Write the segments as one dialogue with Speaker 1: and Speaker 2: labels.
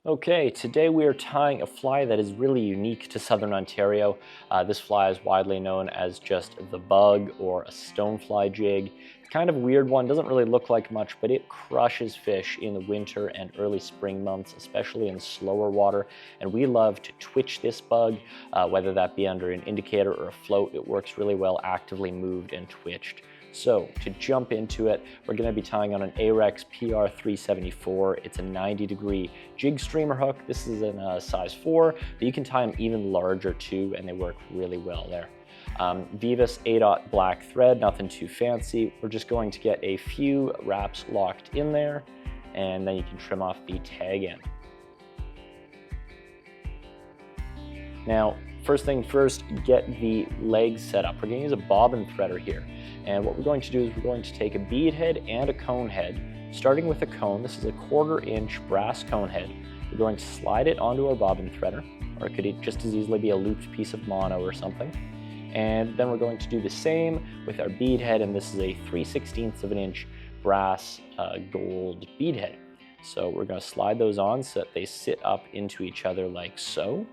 Speaker 1: Okay, today we are tying a fly that is really unique to Southern Ontario. This fly is widely known as just the bug or a stonefly jig. Kind of weird one, doesn't really look like much, but it crushes fish in the winter and early spring months, especially in slower water. And we love to twitch this bug, whether that be under an indicator or a float. It works really well actively moved and twitched. So to jump into it, we're going to be tying on an Ahrex PR374. It's a 90-degree jig streamer hook. This is in a size 4, but you can tie them even larger too, and they work really well there. Vivus A-dot black thread, nothing too fancy. We're just going to get a few wraps locked in there, and then you can trim off the tag end. Now, first thing first, get the legs set up. We're going to use a bobbin threader here. And what we're going to do is we're going to take a bead head and a cone head. Starting with a cone, this is a 1/4 inch brass cone head. We're going to slide it onto our bobbin threader, or it could just as easily be a looped piece of mono or something. And then we're going to do the same with our bead head, and this is a 3/16 of an inch brass gold bead head. So we're going to slide those on so that they sit up into each other like so.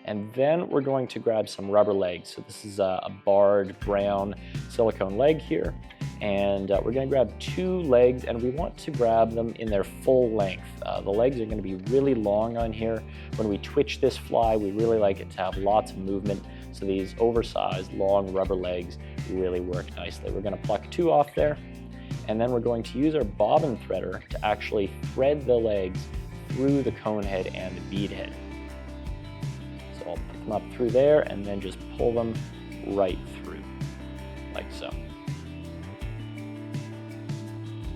Speaker 1: And then we're going to grab some rubber legs. So this is a barred brown silicone leg here. And we're going to grab 2 legs, and we want to grab them in their full length. The legs are going to be really long on here. When we twitch this fly, we really like it to have lots of movement. So these oversized long rubber legs really work nicely. We're going to pluck 2 off there. And then we're going to use our bobbin threader to actually thread the legs through the cone head and the bead head. So I'll put them up through there and then just pull them right through, like so.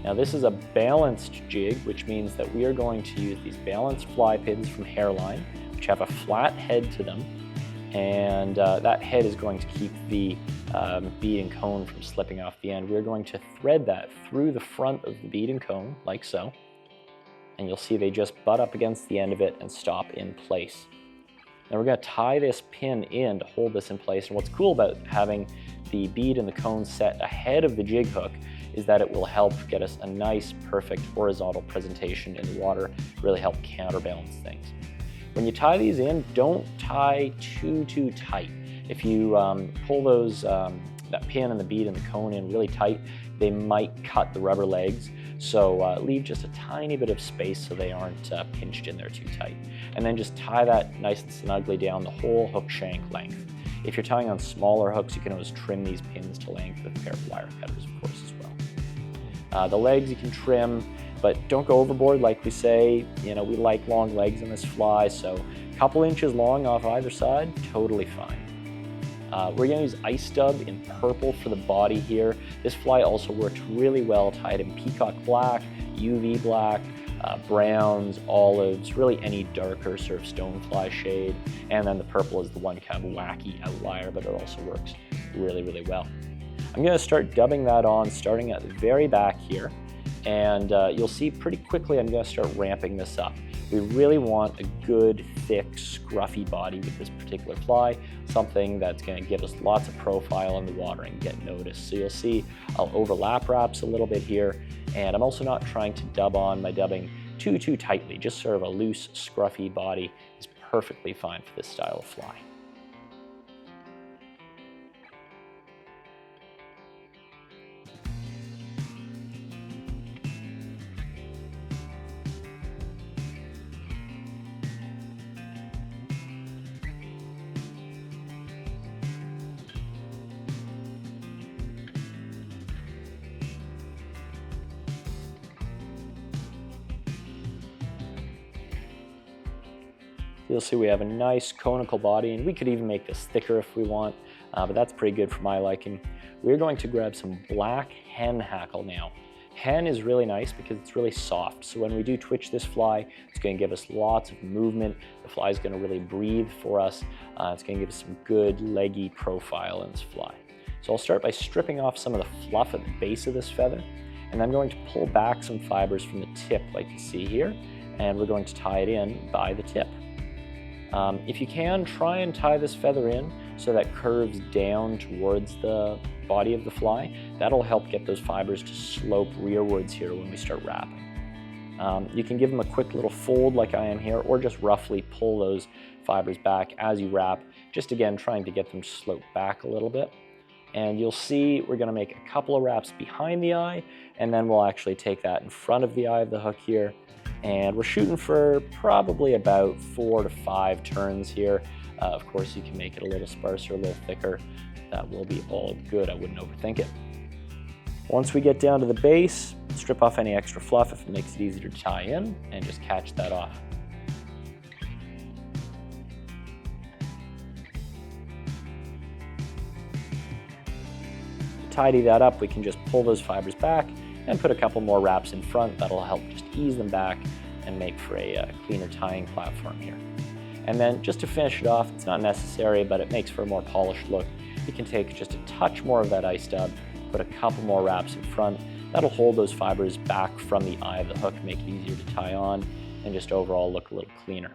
Speaker 1: Now this is a balanced jig, which means that we are going to use these balanced fly pins from Hairline, which have a flat head to them. And that head is going to keep the bead and cone from slipping off the end. We're going to thread that through the front of the bead and cone, like so. And you'll see they just butt up against the end of it and stop in place. Now we're going to tie this pin in to hold this in place. And what's cool about having the bead and the cone set ahead of the jig hook is that it will help get us a nice, perfect horizontal presentation in the water, really help counterbalance things. When you tie these in, don't tie too tight. If you pull those, that pin and the bead and the cone in really tight, they might cut the rubber legs. So leave just a tiny bit of space so they aren't pinched in there too tight. And then just tie that nice and snugly down the whole hook shank length. If you're tying on smaller hooks, you can always trim these pins to length with a pair of wire cutters, of course, as well. The legs you can trim, but don't go overboard like we say. You know, we like long legs in this fly, so a couple inches long off either side, totally fine. We're going to use ice dub in purple for the body here. This fly also works really well tied in peacock black, UV black, browns, olives, really any darker sort of stonefly shade. And then the purple is the one kind of wacky outlier, but it also works really well. I'm going to start dubbing that on, starting at the very back here. And you'll see pretty quickly I'm going to start ramping this up. We really want a good, thick, scruffy body with this particular fly, something that's going to give us lots of profile in the water and get noticed. So you'll see I'll overlap wraps a little bit here, and I'm also not trying to dub on my dubbing too tightly. Just sort of a loose, scruffy body is perfectly fine for this style of fly. You'll see we have a nice conical body, and we could even make this thicker if we want, but that's pretty good for my liking. We're going to grab some black hen hackle now. Hen is really nice because it's really soft, so when we do twitch this fly, it's going to give us lots of movement. The fly is going to really breathe for us. It's going to give us some good leggy profile in this fly. So I'll start by stripping off some of the fluff at the base of this feather, and I'm going to pull back some fibers from the tip like you see here, and we're going to tie it in by the tip. If you can, try and tie this feather in so that curves down towards the body of the fly. That'll help get those fibers to slope rearwards here when we start wrapping. You can give them a quick little fold like I am here, or just roughly pull those fibers back as you wrap, just again trying to get them to slope back a little bit. And you'll see we're going to make a couple of wraps behind the eye, and then we'll actually take that in front of the eye of the hook here. And we're shooting for probably about 4 to 5 turns here. Of course, you can make it a little sparser, a little thicker. That will be all good. I wouldn't overthink it. Once we get down to the base, strip off any extra fluff if it makes it easier to tie in, and just catch that off. To tidy that up, we can just pull those fibers back and put a couple more wraps in front. That'll help just ease them back and make for a cleaner tying platform here. And then just to finish it off, it's not necessary, but it makes for a more polished look. You can take just a touch more of that eye stub, put a couple more wraps in front. That'll hold those fibers back from the eye of the hook, make it easier to tie on, and just overall look a little cleaner.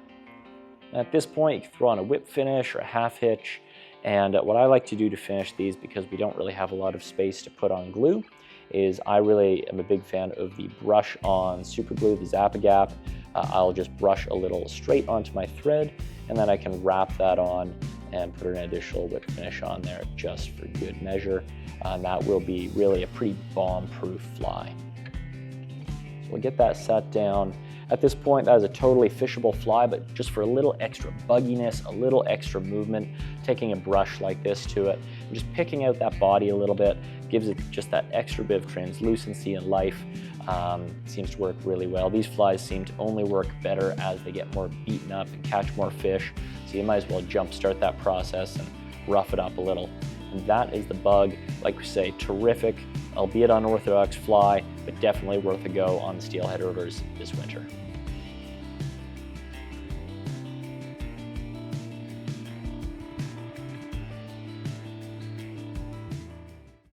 Speaker 1: At this point, you can throw on a whip finish or a half hitch. And what I like to do to finish these, because we don't really have a lot of space to put on glue, is I really am a big fan of the brush on super glue, the Zap-A-Gap. I'll just brush a little straight onto my thread, and then I can wrap that on and put an additional whip finish on there just for good measure. And that will be really a pretty bomb-proof fly. So we'll get that set down. At this point, that is a totally fishable fly, but just for a little extra bugginess, a little extra movement, taking a brush like this to it, and just picking out that body a little bit, gives it just that extra bit of translucency and life. Seems to work really well. These flies seem to only work better as they get more beaten up and catch more fish, so you might as well jumpstart that process and rough it up a little. And that is the bug. Like we say, terrific, albeit unorthodox fly, but definitely worth a go on the steelhead rivers this winter.